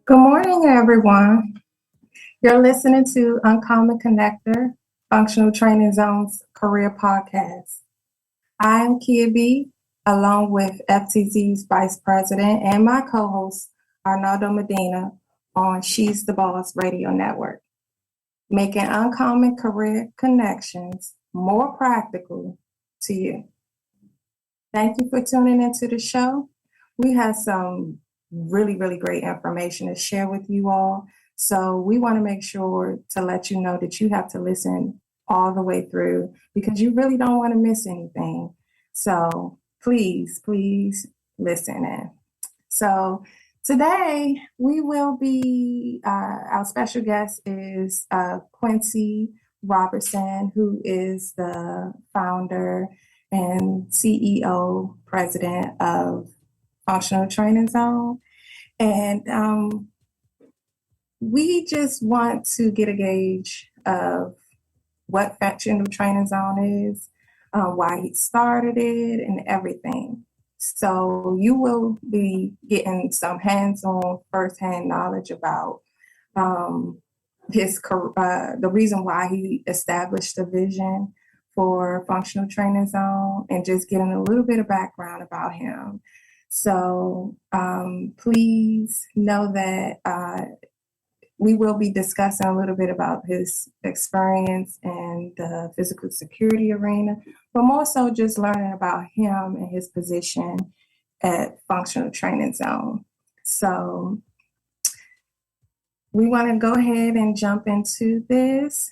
Good morning, everyone. You're listening to Uncommon Connector, Functional Training Zone's career podcast. I am Kia B, along with FTZ's Vice President and my co-host, Arnaldo Medina, on She's the Boss Radio Network, making uncommon career connections more practical to you. Thank you for tuning into the show. We have some really great information to share with you all. So we want to make sure to let you know that you have to listen all the way through because you really don't want to miss anything. So please listen in. So today we will be, our special guest is Quincy Robertson, who is the founder and CEO, president of Functional Training Zone. And we just want to get a gauge of what Functional Training Zone is, why he started it, and everything. So you will be getting some hands-on, first-hand knowledge about the reason why he established the vision for Functional Training Zone, and just getting a little bit of background about him. So please know that we will be discussing a little bit about his experience in the physical security arena, but more so just learning about him and his position at Functional Training Zone. So we want to go ahead and jump into this.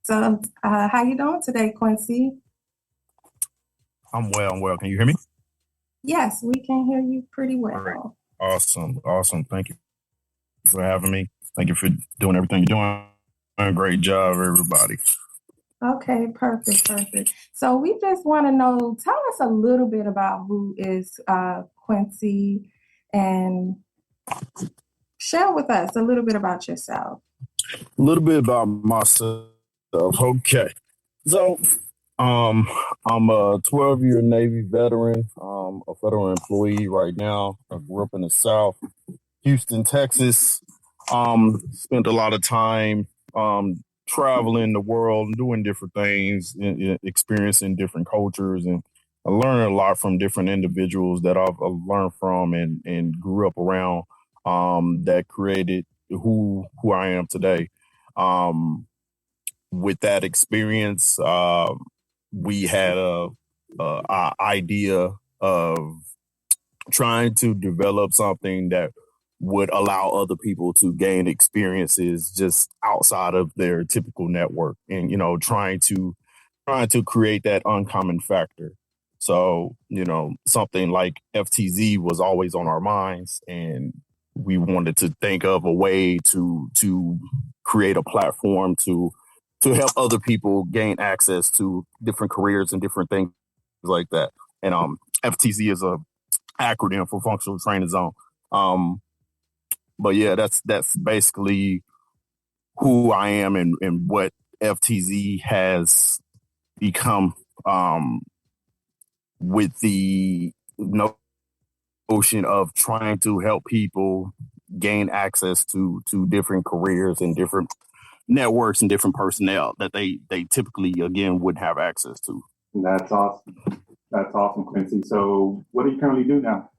So how you doing today, Quincy? I'm well. Can you hear me? Yes, we can hear you pretty well. Great. Awesome. Thank you for having me. Thank you for doing everything you're doing. Great job, everybody. Okay, perfect. So we just want to know, tell us a little bit about who is Quincy, and share with us a little bit about yourself. A little bit about myself. Okay. So I'm a 12-year Navy veteran, a federal employee right now. I grew up in the South, Houston, Texas. Spent a lot of time traveling the world, doing different things, experiencing different cultures, and I learned a lot from different individuals that I've learned from and grew up around that created who I am today. With that experience, we had a idea of trying to develop something that would allow other people to gain experiences just outside of their typical network, and trying to create that uncommon factor. So something like FTZ was always on our minds, and we wanted to think of a way to create a platform to help other people gain access to different careers and different things like that. And FTZ is a acronym for Functional Training Zone. But yeah, that's basically who I am and what FTZ has become, with the notion of trying to help people gain access to different careers and different networks and different personnel that they typically, again, wouldn't have access to. That's awesome, Quincy. So what do you currently do now?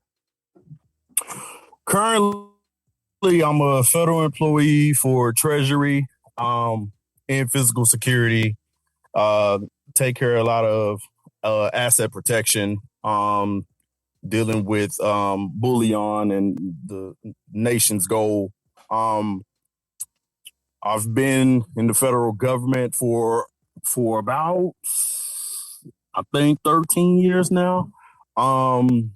Currently, I'm a federal employee for Treasury, in physical security. Take care of a lot of asset protection, dealing with bullion and the nation's gold. I've been in the federal government for about, I think, 13 years now. I'm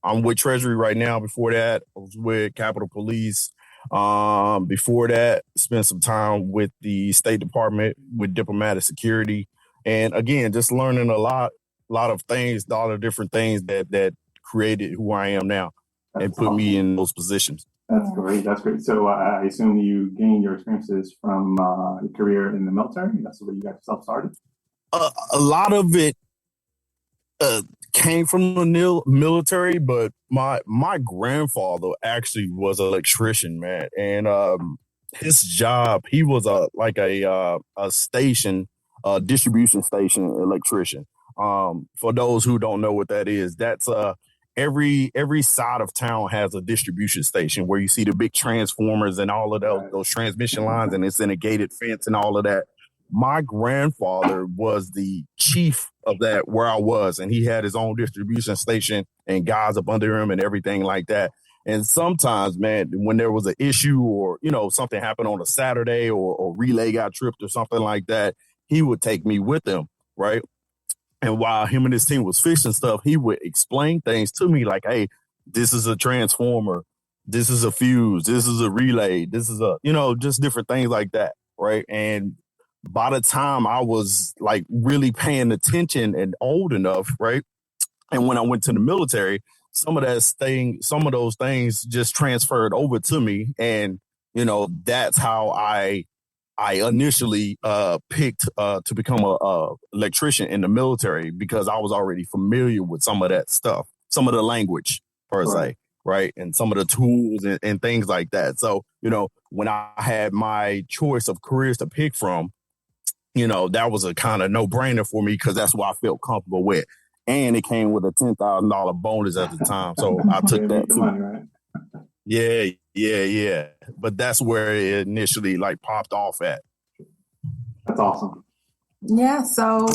with Treasury right now. Before that, I was with Capitol Police. Before that, spent some time with the State Department with diplomatic security. And again, just learning a lot of things, a lot of different things that created who I am now and put me in those positions. That's great. So I assume you gained your experiences from your career in the military. That's the way you got yourself started. A lot of it came from the military, but my grandfather actually was an electrician, man, and his job, he was a station, distribution station electrician. For those who don't know what that is, that's every side of town has a distribution station where you see the big transformers and all of those transmission lines, and it's in a gated fence and all of that. My grandfather was the chief of that where I was, and he had his own distribution station and guys up under him and everything like that. And sometimes, man, when there was an issue or, something happened on a Saturday or relay got tripped or something like that, he would take me with him, right? And while him and his team was fixing stuff, he would explain things to me like, hey, this is a transformer. This is a fuse. This is a relay. This is just different things like that, right? And by the time I was like really paying attention and old enough, right? And when I went to the military, some of those things just transferred over to me. And, that's how I initially picked to become a electrician in the military, because I was already familiar with some of that stuff, some of the language per se, right? And some of the tools and things like that. So, when I had my choice of careers to pick from, that was a kind of no-brainer for me because that's what I felt comfortable with. And it came with a $10,000 bonus at the time. So I took that too. Money, right? Yeah. But that's where it initially like popped off at. That's awesome. Yeah. So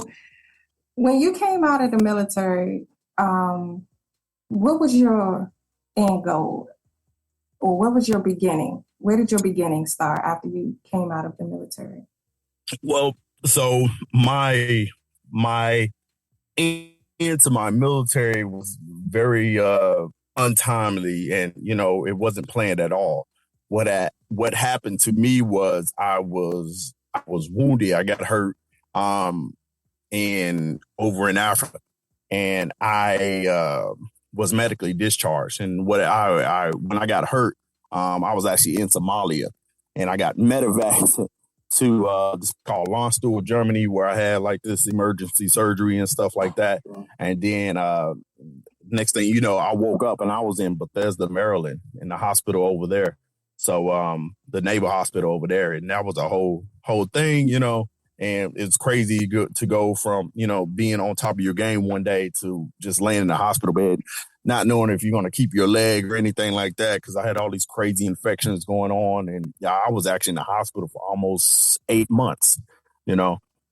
when you came out of the military, what was your end goal? Or what was your beginning? Where did your beginning start after you came out of the military? Well, so my into my military was very untimely, and it wasn't planned at all. What happened to me was I was wounded. I got hurt over in Africa, and I was medically discharged. And when I got hurt, I was actually in Somalia, and I got medevac to this called Landstuhl, Germany, where I had like this emergency surgery and stuff like that. And then next thing you know, I woke up and I was in Bethesda, Maryland, in the hospital over there. So the naval hospital over there, and that was a whole thing, And it's crazy to go from being on top of your game one day to just laying in the hospital bed, not knowing if you're going to keep your leg or anything like that, because I had all these crazy infections going on. And I was actually in the hospital for almost 8 months,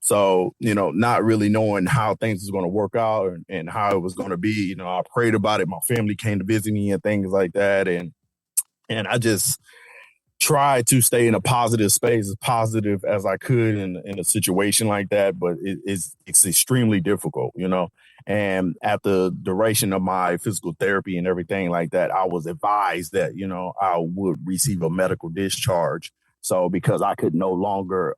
So, not really knowing how things was going to work out and how it was going to be. I prayed about it. My family came to visit me and things like that. And I just try to stay in a positive space, as positive as I could in a situation like that. But it's extremely difficult, And at the duration of my physical therapy and everything like that, I was advised that, I would receive a medical discharge. So because I could no longer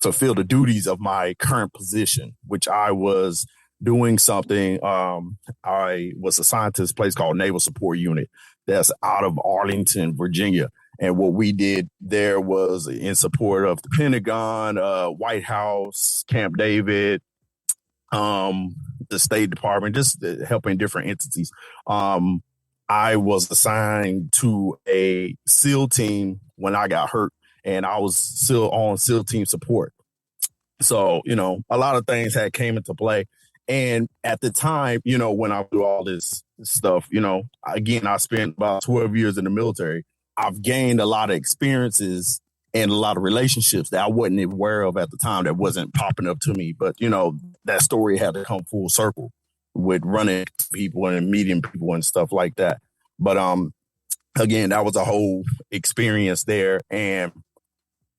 fulfill the duties of my current position, which I was doing something. I was assigned to this place called Naval Support Unit that's out of Arlington, Virginia. And what we did there was in support of the Pentagon, White House, Camp David, the State Department, just helping different entities. I was assigned to a SEAL team when I got hurt, and I was still on SEAL team support. So, a lot of things had came into play. And at the time, when I do all this stuff, again, I spent about 12 years in the military. I've gained a lot of experiences and a lot of relationships that I wasn't aware of at the time that wasn't popping up to me. But, that story had to come full circle with running people and meeting people and stuff like that. But again, that was a whole experience there. And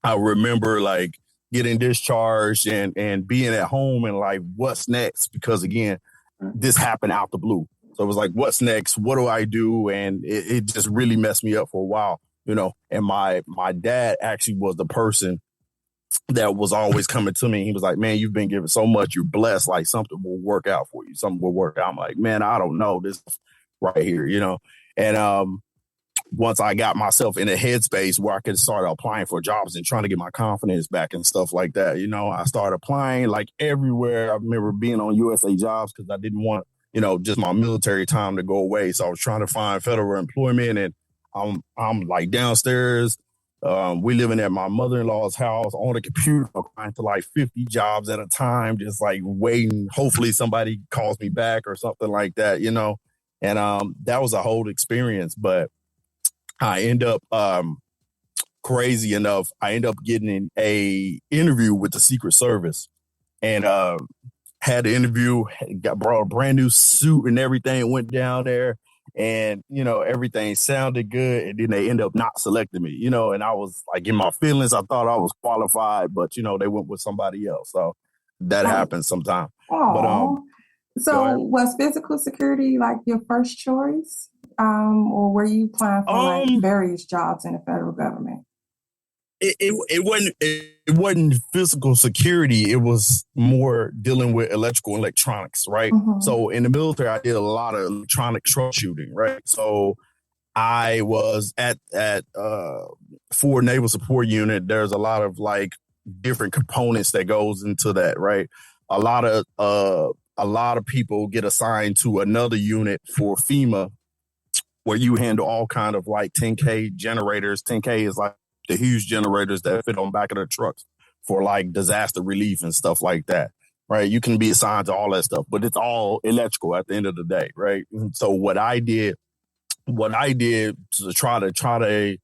I remember like getting discharged and being at home and like, what's next? Because again, this happened out the blue. So it was like, what's next? What do I do? And it just really messed me up for a while, and my dad actually was the person that was always coming to me. He was like, man, you've been given so much. You're blessed. Like something will work out for you. Something will work out. I'm like, man, I don't know this right here, And once I got myself in a headspace where I could start applying for jobs and trying to get my confidence back and stuff like that, I started applying like everywhere. I remember being on USA Jobs because I didn't want, just my military time to go away. So I was trying to find federal employment, and I'm like downstairs. We living at my mother-in-law's house on a computer, applying to like 50 jobs at a time, just like waiting. Hopefully somebody calls me back or something like that, And that was a whole experience. But I end up, crazy enough, I end up getting a interview with the Secret Service, and had the interview, brought a brand new suit and everything, went down there, and everything sounded good, and then they end up not selecting me, and I was like in my feelings. I thought I was qualified, but they went with somebody else. So that happens sometimes. Oh, But so was physical security like your first choice, or were you applying for like various jobs in the federal government? It wasn't physical security. It was more dealing with electrical and electronics, right? Mm-hmm. So in the military, I did a lot of electronic troubleshooting, right? So I was at Ford Naval Support Unit. There's a lot of like different components that goes into that, right? A lot of people get assigned to another unit for FEMA, where you handle all kind of like 10K generators. 10K is like the huge generators that fit on the back of the trucks for like disaster relief and stuff like that, right? You can be assigned to all that stuff, but it's all electrical at the end of the day, right? And so what I did to try to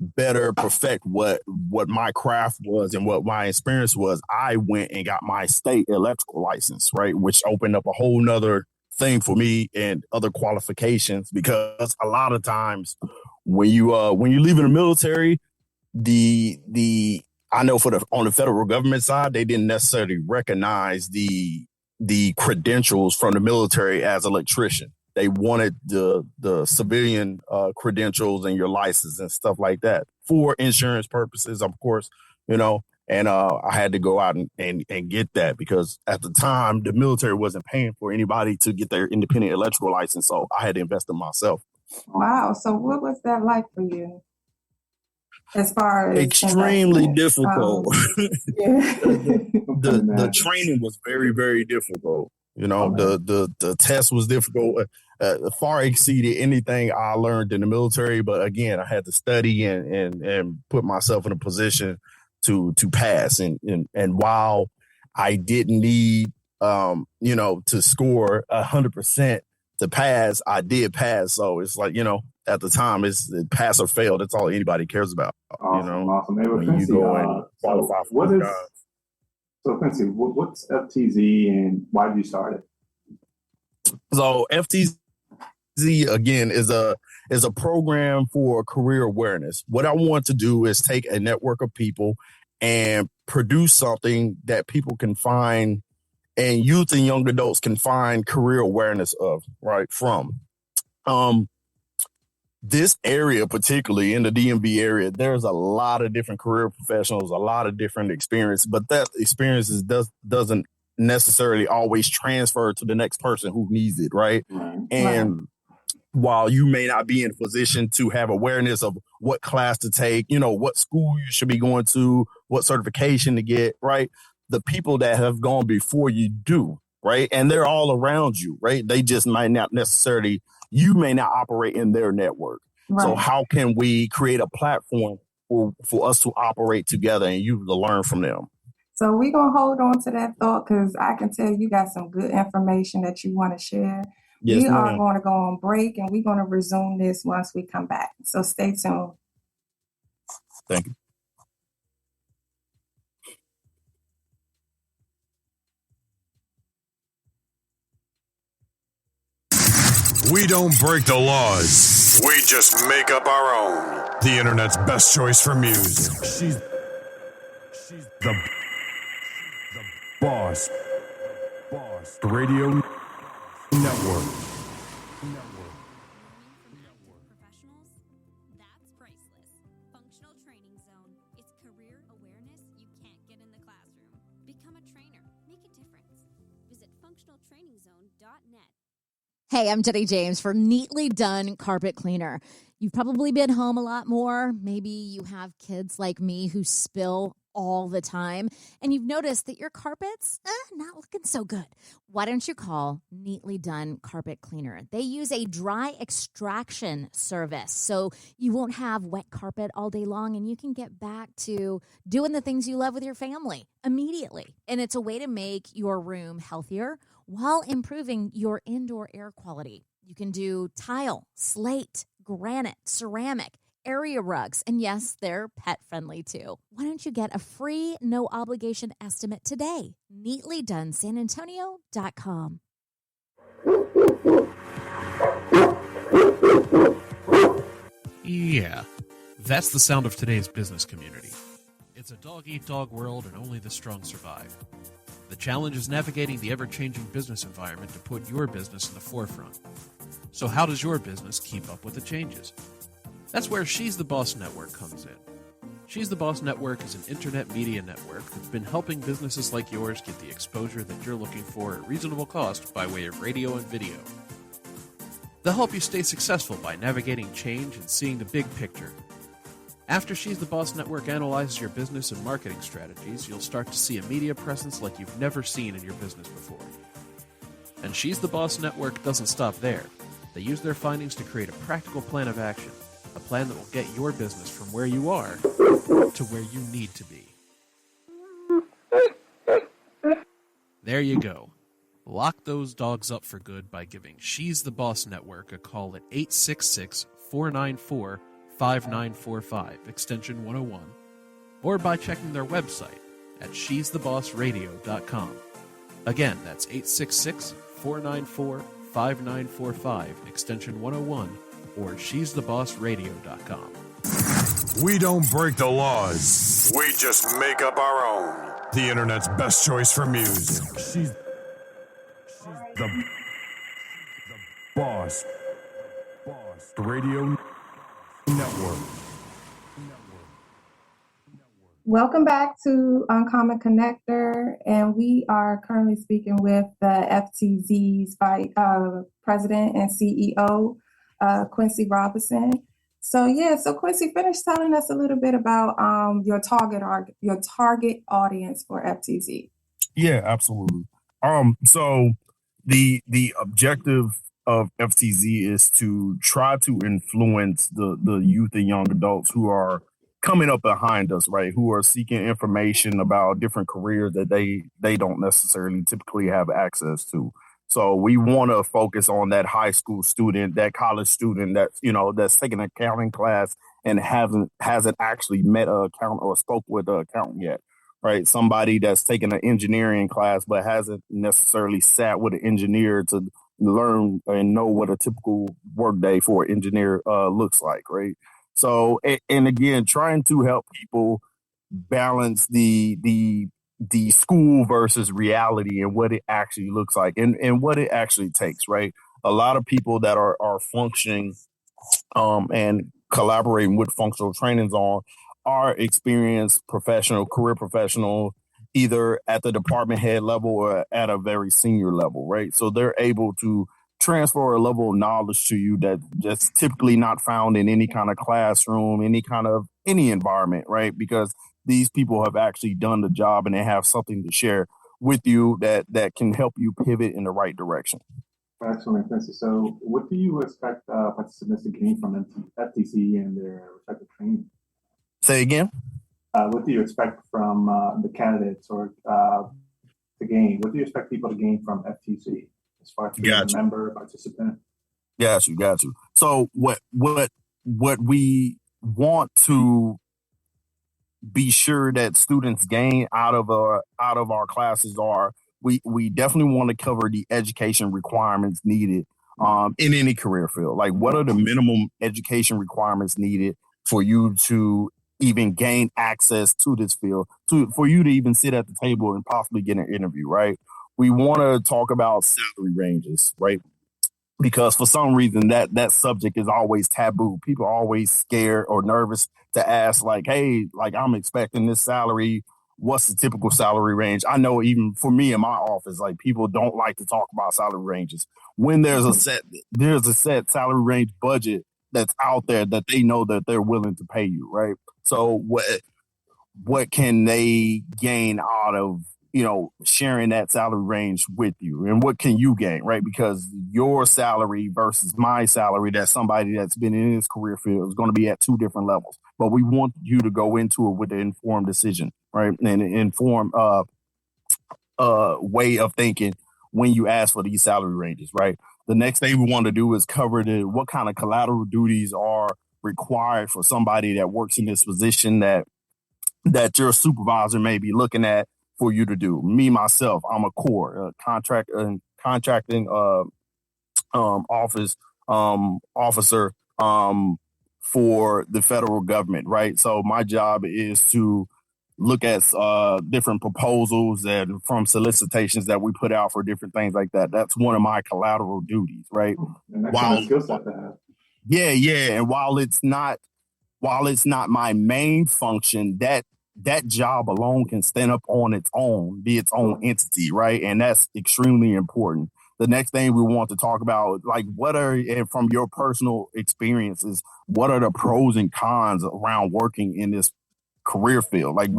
better perfect what my craft was and what my experience was, I went and got my state electrical license, right? Which opened up a whole nother thing for me and other qualifications, because a lot of times when you leave in the military, I know on the federal government side, they didn't necessarily recognize the credentials from the military as electrician. They wanted the civilian credentials and your license and stuff like that for insurance purposes, of course, and I had to go out and get that, because at the time the military wasn't paying for anybody to get their independent electrical license. So I had to invest in myself. Wow. So what was that like for you? As far as extremely difficult. Yeah. the training was very, very difficult. The test was difficult. Far exceeded anything I learned in the military. But again, I had to study and put myself in a position to pass. And while I didn't need to score 100% to pass, I did pass. So it's like, at the time, it's pass or fail. That's all anybody cares about. Awesome. Hey, when Quincy, you go and qualify for the job. So Quincy, what's FTZ and why did you start it? So FTZ again is a program for career awareness. What I want to do is take a network of people and produce something that people can find, and youth and young adults can find career awareness of, right, from. This area, particularly in the DMV area, there's a lot of different career professionals, a lot of different experience, but that experiences doesn't necessarily always transfer to the next person who needs it, right? And while you may not be in a position to have awareness of what class to take, what school you should be going to, what certification to get, right? The people that have gone before you do, right? And they're all around you, right? They just might not necessarily, you may not operate in their network. Right. So how can we create a platform for us to operate together and you to learn from them? So we're going to hold on to that thought, because I can tell you got some good information that you want to share. Yes, we are going to go on break, and we're going to resume this once we come back. So stay tuned. Thank you. We don't break the laws. We just make up our own. The internet's best choice for music. She's the boss. Radio Network. Professionals, that's priceless. Functional Training Zone. It's career awareness you can't get in the classroom. Become a trainer. Make a difference. Visit functionaltrainingzone.net. Hey, I'm Jenny James for Neatly Done Carpet Cleaner. You've probably been home a lot more. Maybe you have kids like me who spill all the time, and you've noticed that your carpet's not looking so good. Why don't you call Neatly Done Carpet Cleaner? They use a dry extraction service, so you won't have wet carpet all day long, and you can get back to doing the things you love with your family immediately. And it's a way to make your room healthier while improving your indoor air quality. You can do tile, slate, granite, ceramic, area rugs, and yes, they're pet-friendly too. Why don't you get a free, no-obligation estimate today? NeatlyDoneSanAntonio.com. Yeah, that's the sound of today's business community. It's a dog-eat-dog world, and only the strong survive. The challenge is navigating the ever-changing business environment to put your business in the forefront. So how does your business keep up with the changes? That's where She's the Boss Network comes in. She's the Boss Network is an internet media network that's been helping businesses like yours get the exposure that you're looking for at reasonable cost by way of radio and video. They'll help you stay successful by navigating change and seeing the big picture. After She's the Boss Network analyzes your business and marketing strategies, you'll start to see a media presence like you've never seen in your business before. And She's the Boss Network doesn't stop there. They use their findings to create a practical plan of action, a plan that will get your business from where you are to where you need to be. There you go. Lock those dogs up for good by giving She's the Boss Network a call at 866-494-5945, extension 101, or by checking their website at she'sthebossradio.com. Again, that's 866-494-5945, extension 101, or she'sthebossradio.com. We don't break the laws. We just make up our own. The internet's best choice for music. She's the boss. Radio Network. Welcome back to Uncommon Connector, and we are currently speaking with the FTZ's president and CEO, Quincy Robertson. So Quincy, finish telling us a little bit about your target audience for FTZ. Yeah, absolutely. So the objective of FTZ is to try to influence the youth and young adults who are coming up behind us, right? Who are seeking information about different careers that they don't necessarily typically have access to. So we want to focus on that high school student, that college student that's taking an accounting class and hasn't actually met an accountant or spoke with an accountant yet, right? Somebody that's taking an engineering class but hasn't necessarily sat with an engineer to learn and know what a typical workday for an engineer looks like, right? So, and again, trying to help people balance the school versus reality and what it actually looks like and what it actually takes, right? A lot of people that are functioning and collaborating with functional training zone are experienced career professional, either at the department head level or at a very senior level, right? So they're able to transfer a level of knowledge to you that's typically not found in any kind of classroom, any environment, right? Because these people have actually done the job and they have something to share with you that can help you pivot in the right direction. Excellent, Quincy. So what do you expect participants to gain from FTC and their respective training? Say again? What do you expect from the candidates or to gain? What do you expect people to gain from FTC as far as being a member, participant? Got you. So what we want to be sure that students gain out of our classes are we definitely want to cover the education requirements needed in any career field. Like, what are the minimum education requirements needed for you to even gain access to this field, for you to even sit at the table and possibly get an interview, right? We want to talk about salary ranges, right? Because for some reason that subject is always taboo. People are always scared or nervous to ask, like, hey, like, I'm expecting this salary. What's the typical salary range? I know even for me in my office, like, people don't like to talk about salary ranges. When there's a set salary range budget, that's out there that they know that they're willing to pay you, right? So what can they gain out of, sharing that salary range with you, and what can you gain, right? Because your salary versus my salary, that's somebody that's been in this career field, is going to be at two different levels. But we want you to go into it with an informed decision, right? And an informed way of thinking when you ask for these salary ranges, right? The next thing we want to do is cover what kind of collateral duties are required for somebody that works in this position that your supervisor may be looking at for you to do. Me, myself, I'm a core contracting officer for the federal government, right? So my job is to look at different proposals and from solicitations that we put out for different things like that. That's one of my collateral duties, right? An excellent skill set to have. Yeah. And while it's not my main function, that job alone can stand up on its own, be its own entity, right? And that's extremely important. The next thing we want to talk about, like, and from your personal experiences, what are the pros and cons around working in this career field? Like,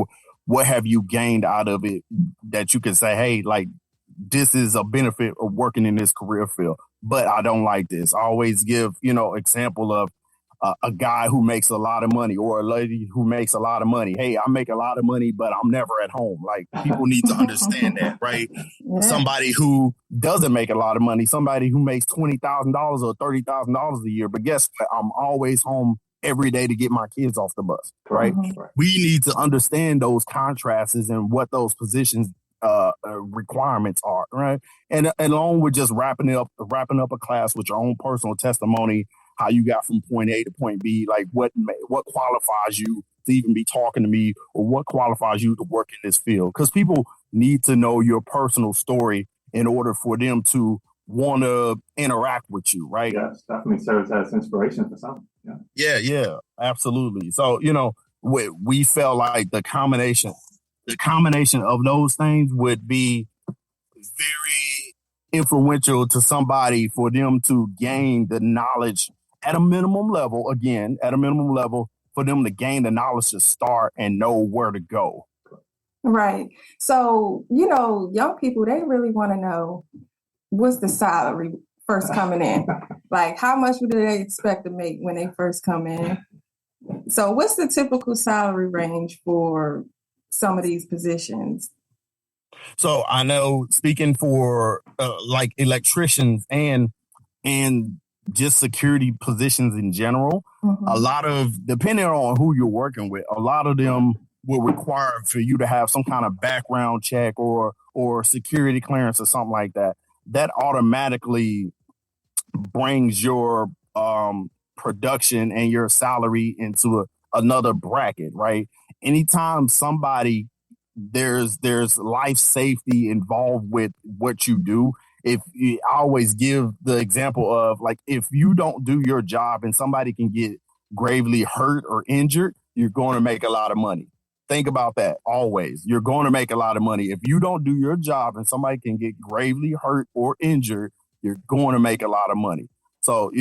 what have you gained out of it that you can say, hey, like, this is a benefit of working in this career field, but I don't like this. I always give, example of a guy who makes a lot of money or a lady who makes a lot of money. Hey, I make a lot of money, but I'm never at home. Like, people need to understand that, right? Yeah. Somebody who doesn't make a lot of money, somebody who makes $20,000 or $30,000 a year, but guess what? I'm always home every day to get my kids off the bus, right? Mhm. We need to understand those contrasts and what those positions requirements are, right? And along with just wrapping up a class with your own personal testimony, how you got from point A to point B, like what qualifies you to even be talking to me, or what qualifies you to work in this field. Because people need to know your personal story in order for them to want to interact with you, right? Yes, definitely serves as inspiration for some. Yeah, absolutely. So, we felt like the combination of those things would be very influential to somebody for them to gain the knowledge at a minimum level, for them to gain the knowledge to start and know where to go. Right. So, young people, they really want to know, what's the salary first coming in? Like, how much do they expect to make when they first come in? So what's the typical salary range for some of these positions? So I know, speaking for like electricians and just security positions in general, a lot of, depending on who you're working with, a lot of them will require for you to have some kind of background check or security clearance or something like that. That automatically brings your production and your salary into another bracket, right? Anytime there's life safety involved with what you do. I always give the example of, like, if you don't do your job and somebody can get gravely hurt or injured, you're going to make a lot of money. Think about that always. You're going to make a lot of money. If you don't do your job and somebody can get gravely hurt or injured, you're going to make a lot of money. So,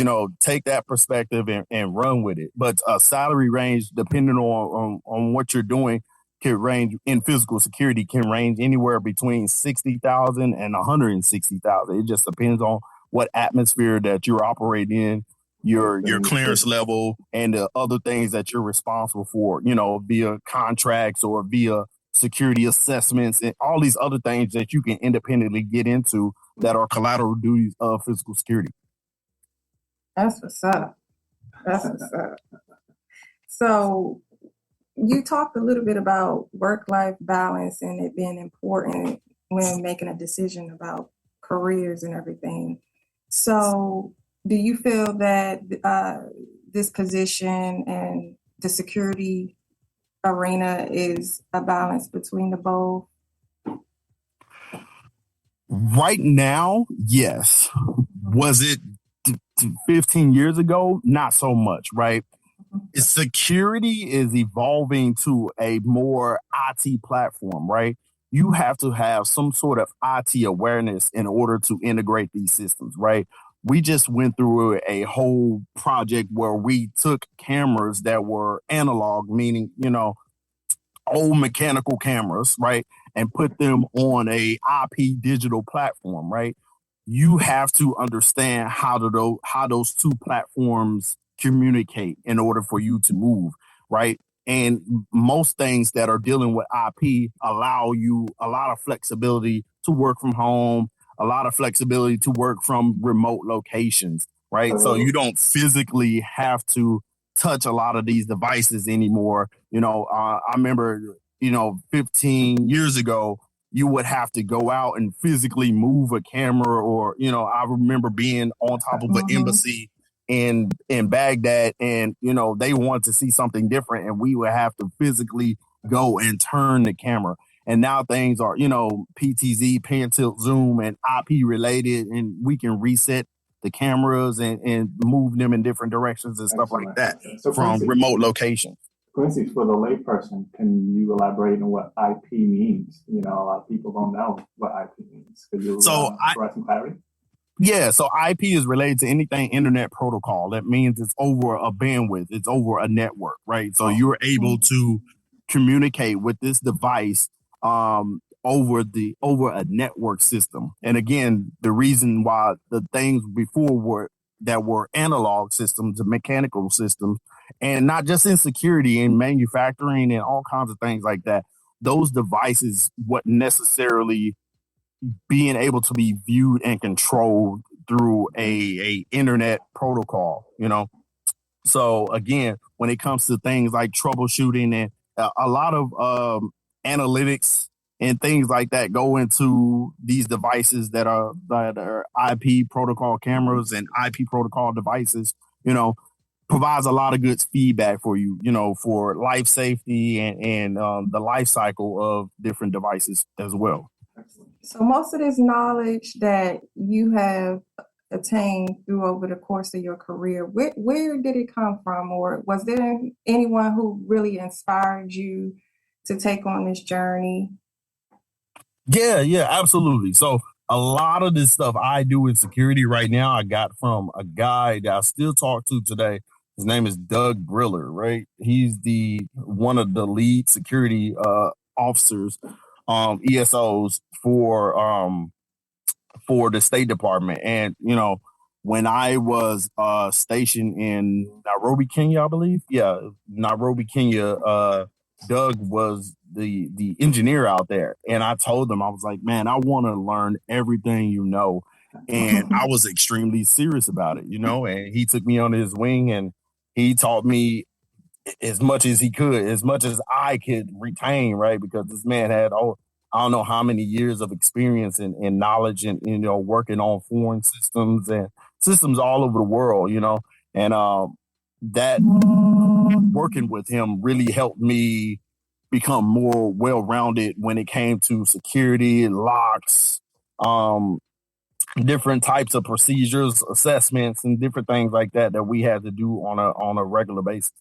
take that perspective and run with it. But a salary range, depending on what you're doing, can range in physical security, can range anywhere between 60,000 and 160,000. It just depends on what atmosphere that you're operating in, your clearance level, and the other things that you're responsible for, via contracts or via security assessments and all these other things that you can independently get into that are collateral duties of physical security. That's what's up. So you talked a little bit about work-life balance and it being important when making a decision about careers and everything. So do you feel that this position and the security arena is a balance between the both? Right now, yes. Was it 15 years ago? Not so much, right? Security is evolving to a more IT platform, right? You have to have some sort of IT awareness in order to integrate these systems, right? we just went through a whole project where we took cameras that were analog, meaning, old mechanical cameras, right? And put them on a IP digital platform, right? You have to understand how those two platforms communicate in order for you to move, right? And most things that are dealing with IP allow you a lot of flexibility to work from home, a lot of flexibility to work from remote locations, right? So you don't physically have to touch a lot of these devices anymore. I remember, 15 years ago, you would have to go out and physically move a camera, or, I remember being on top of an embassy in Baghdad, and, they wanted to see something different, and we would have to physically go and turn the camera. And now things are, PTZ, pan, tilt, zoom, and IP related, and we can reset the cameras and move them in different directions and stuff like that from remote locations. Quincy, for the layperson, can you elaborate on what IP means? A lot of people don't know what IP means. Could you provide some clarity? Yeah, so IP is related to anything internet protocol. That means it's over a bandwidth, it's over a network, right? So you're able to communicate with this device over a network system. And again, the reason why the things before were analog systems, the mechanical systems, and not just in security and manufacturing and all kinds of things like that, those devices what necessarily being able to be viewed and controlled through a internet protocol, So again, when it comes to things like troubleshooting and a lot of analytics and things like that go into these devices that are IP protocol cameras and IP protocol devices, provides a lot of good feedback for you, for life safety and the life cycle of different devices as well. So most of this knowledge that you have attained through over the course of your career, where did it come from? Or was there anyone who really inspired you to take on this journey? Yeah, absolutely. So a lot of this stuff I do in security right now, I got from a guy that I still talk to today. His name is Doug Briller, right? He's one of the lead security officers, ESOs for the State Department. And, when I was stationed in Nairobi, Kenya, I believe. Yeah, Nairobi, Kenya, Doug was the engineer out there. And I told him, I was like, man, I want to learn everything and I was extremely serious about it, and he took me under his wing and he taught me as much as he could, as much as I could retain, right? Because this man had, I don't know how many years of experience and knowledge and, working on foreign systems and systems all over the world, and that working with him really helped me become more well-rounded when it came to security, locks, different types of procedures, assessments, and different things like that we had to do on a regular basis.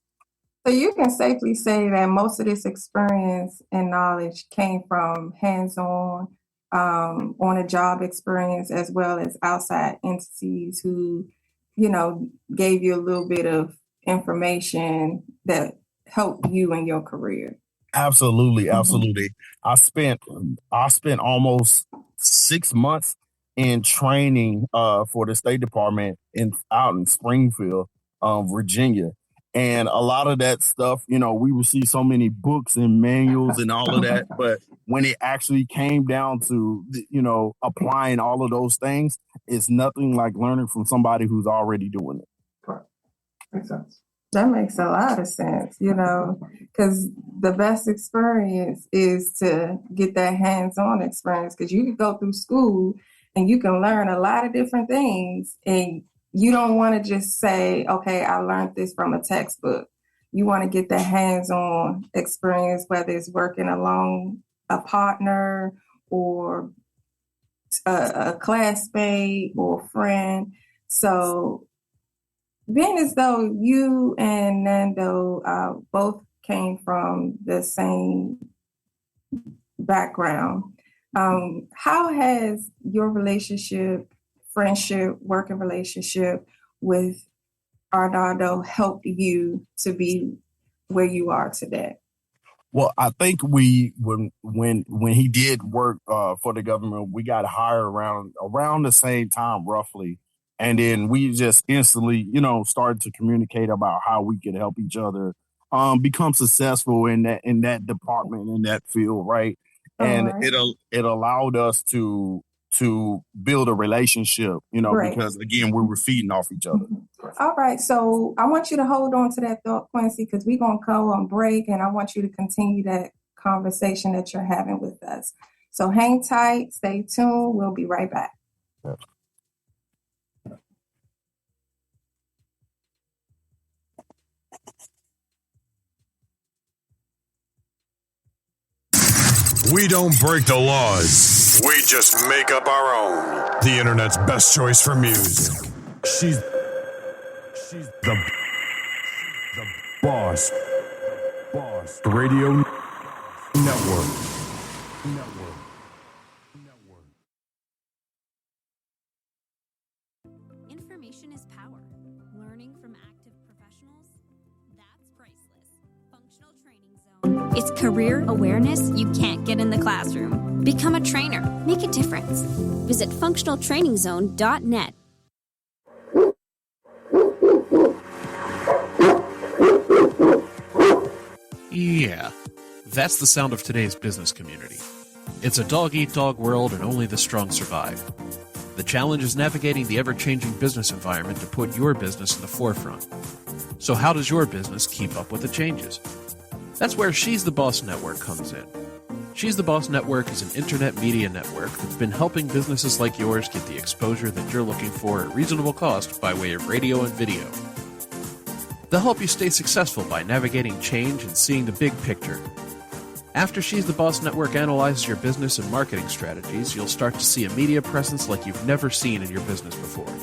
So you can safely say that most of this experience and knowledge came from hands-on, on a job experience, as well as outside entities who, gave you a little bit of information that helped you in your career. Absolutely. I spent almost 6 months in training for the State Department out in Springfield, Virginia. And a lot of that stuff, we would see so many books and manuals and all of that. But when it actually came down to, applying all of those things, it's nothing like learning from somebody who's already doing it. Correct. Makes sense. That makes a lot of sense, because the best experience is to get that hands-on experience, because you can go through school and you can learn a lot of different things, and you don't want to just say, okay, I learned this from a textbook. You want to get the hands-on experience, whether it's working along a partner or a classmate or friend. So being as though you and Nando both came from the same background, how has your relationship friendship, working relationship with Arnaldo helped you to be where you are today? Well, I think when he did work for the government, we got hired around the same time, roughly, and then we just instantly, started to communicate about how we could help each other become successful in that department, in that field, right? And Right. it allowed us to build a relationship, Right. because again, we were feeding off each other. All right, so I want you to hold on to that thought, Quincy, because we're going to go on break, and I want you to continue that conversation that you're having with us. So hang tight, stay tuned. We'll be right back. We don't break the laws. We just make up our own. The internet's best choice for music. She's the boss. Radio Network. Information is power. Learning from active professionals? That's priceless. Functional Training Zone. It's career awareness you can't get in the classroom. Become a trainer. Make a difference. Visit functionaltrainingzone.net. Yeah, that's the sound of today's business community. It's a dog-eat-dog world and only the strong survive. The challenge is navigating the ever-changing business environment to put your business in the forefront. So how does your business keep up with the changes? That's where She's the Boss Network comes in. She's the Boss Network is an internet media network that's been helping businesses like yours get the exposure that you're looking for at reasonable cost by way of radio and video. They'll help you stay successful by navigating change and seeing the big picture. After She's the Boss Network analyzes your business and marketing strategies, you'll start to see a media presence like you've never seen in your business before.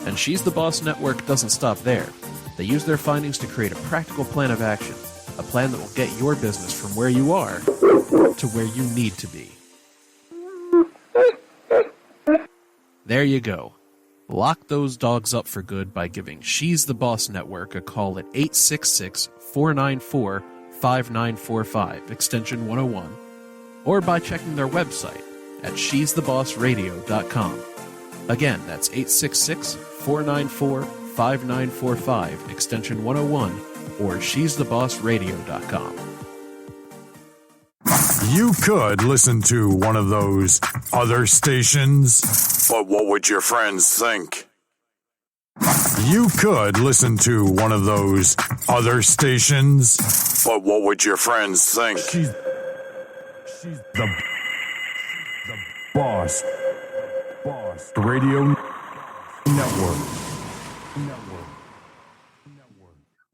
And She's the Boss Network doesn't stop there. They use their findings to create a practical plan of action, a plan that will get your business from where you are to where you need to be. There you go. Lock those dogs up for good by giving She's the Boss Network a call at 866-494-5945, extension 101, or by checking their website at she'sthebossradio.com. Again, that's 866-494-5945, extension 101, or she'sthebossradio.com. You could listen to one of those other stations, but what would your friends think? You could listen to one of those other stations, but what would your friends think? She's the boss. Radio Network.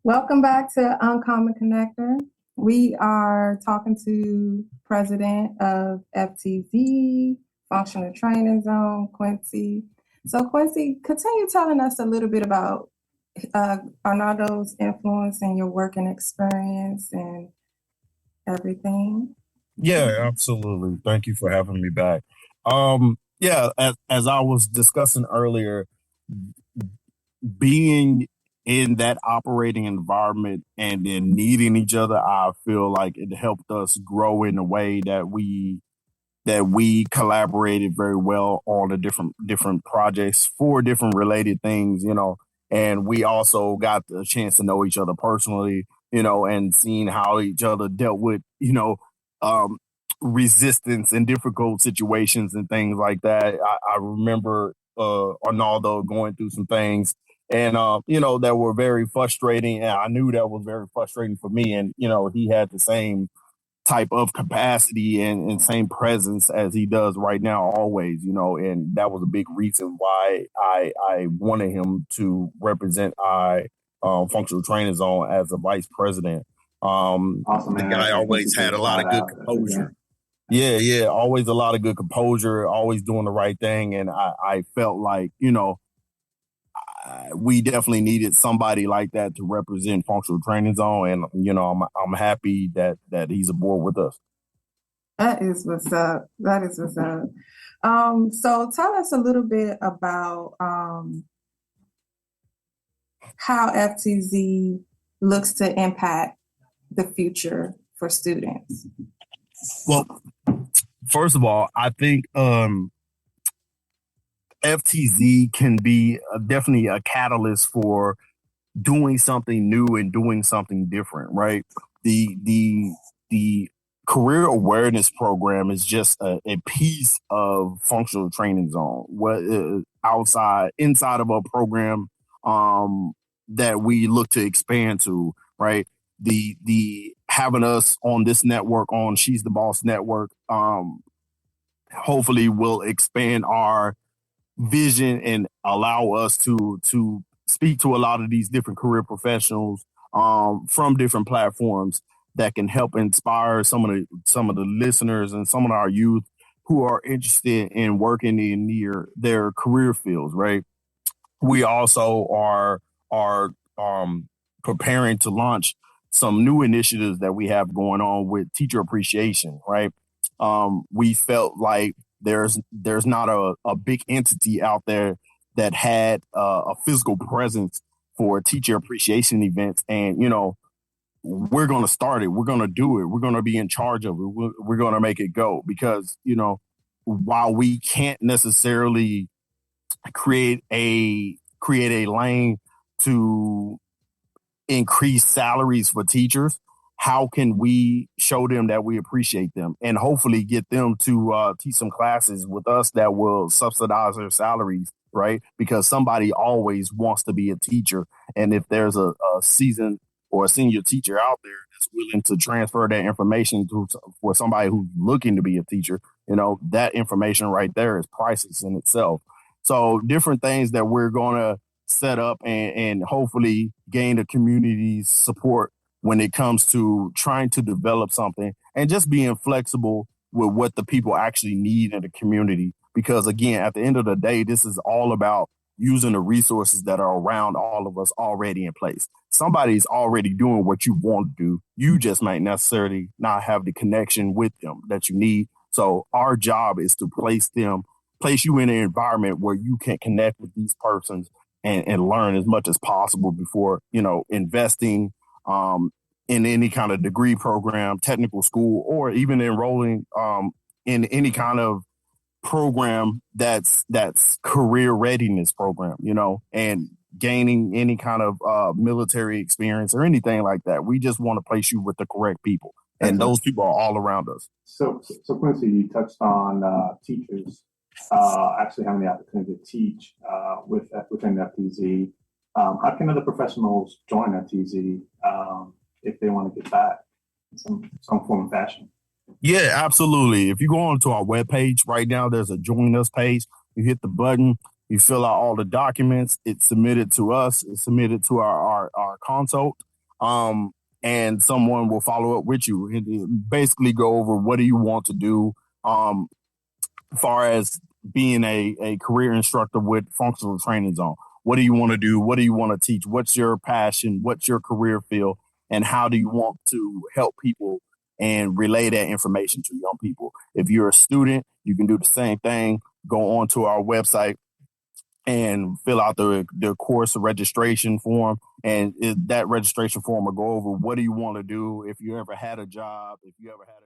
Welcome back to Uncommon Connector. We are talking to President of FTZ, Functional Training Zone, Quincy. So Quincy, continue telling us a little bit about Arnaldo's influence in your working experience and everything. Yeah, absolutely. Thank you for having me back. As I was discussing earlier, being in that operating environment and then needing each other, I feel like it helped us grow in a way that we collaborated very well on the different projects for different related things, and we also got the chance to know each other personally, and seeing how each other dealt with, resistance in difficult situations and things like that. I remember Arnaldo going through some things and, that were very frustrating. And I knew that was very frustrating for me. And, he had the same type of capacity and same presence as he does right now, always, and that was a big reason why I wanted him to represent Functional Training Zone as a vice president. Awesome, the man. guy always had a lot of good composure. Yeah, always a lot of good composure, always doing the right thing. And I felt like, we definitely needed somebody like that to represent Functional Training Zone. And, I'm happy that he's aboard with us. That is what's up. That is what's up. So tell us a little bit about how FTZ looks to impact the future for students. Well, first of all, I think FTZ can be definitely a catalyst for doing something new and doing something different, right? The career awareness program is just a piece of functional training zone. What inside of a program that we look to expand to, right? The having us on this network, on She's the Boss network, hopefully will expand our vision and allow us to speak to a lot of these different career professionals from different platforms that can help inspire some of the listeners and some of our youth who are interested in working in their career fields, right? We also are preparing to launch some new initiatives that we have going on with teacher appreciation, right? We felt like there's not a big entity out there that had a physical presence for teacher appreciation events, and we're going to start it. We're going to do it. We're going to be in charge of it. We're going to make it go because while we can't necessarily create a lane to increase salaries for teachers, how can we show them that we appreciate them and hopefully get them to teach some classes with us that will subsidize their salaries, right? Because somebody always wants to be a teacher. And if there's a seasoned or a senior teacher out there that's willing to transfer that information for somebody who's looking to be a teacher, that information right there is priceless in itself. So different things that we're going to set up and hopefully gain the community's support when it comes to trying to develop something and just being flexible with what the people actually need in the community. Because again, at the end of the day, this is all about using the resources that are around all of us already in place. Somebody's already doing what you want to do. You just might necessarily not have the connection with them that you need. So our job is to place you in an environment where you can connect with these persons and learn as much as possible before, investing in any kind of degree program, technical school, or even enrolling in any kind of program that's career readiness program, and gaining any kind of military experience or anything like that. We just want to place you with the correct people. And those people are all around us. So Quincy, you touched on teachers actually having the opportunity to teach within FTZ. How can other professionals join FTZ if they want to get back in some form of fashion? Yeah, absolutely. If you go onto our webpage right now, there's a Join Us page. You hit the button, you fill out all the documents. It's submitted to us. It's submitted to our consult. And someone will follow up with you and basically go over what do you want to do as far as being a career instructor with Functional Training Zone. What do you want to do? What do you want to teach? What's your passion? What's your career field? And how do you want to help people and relay that information to young people? If you're a student, you can do the same thing. Go onto our website and fill out the course registration form. And that registration form will go over what do you want to do if you ever had a job, if you ever had a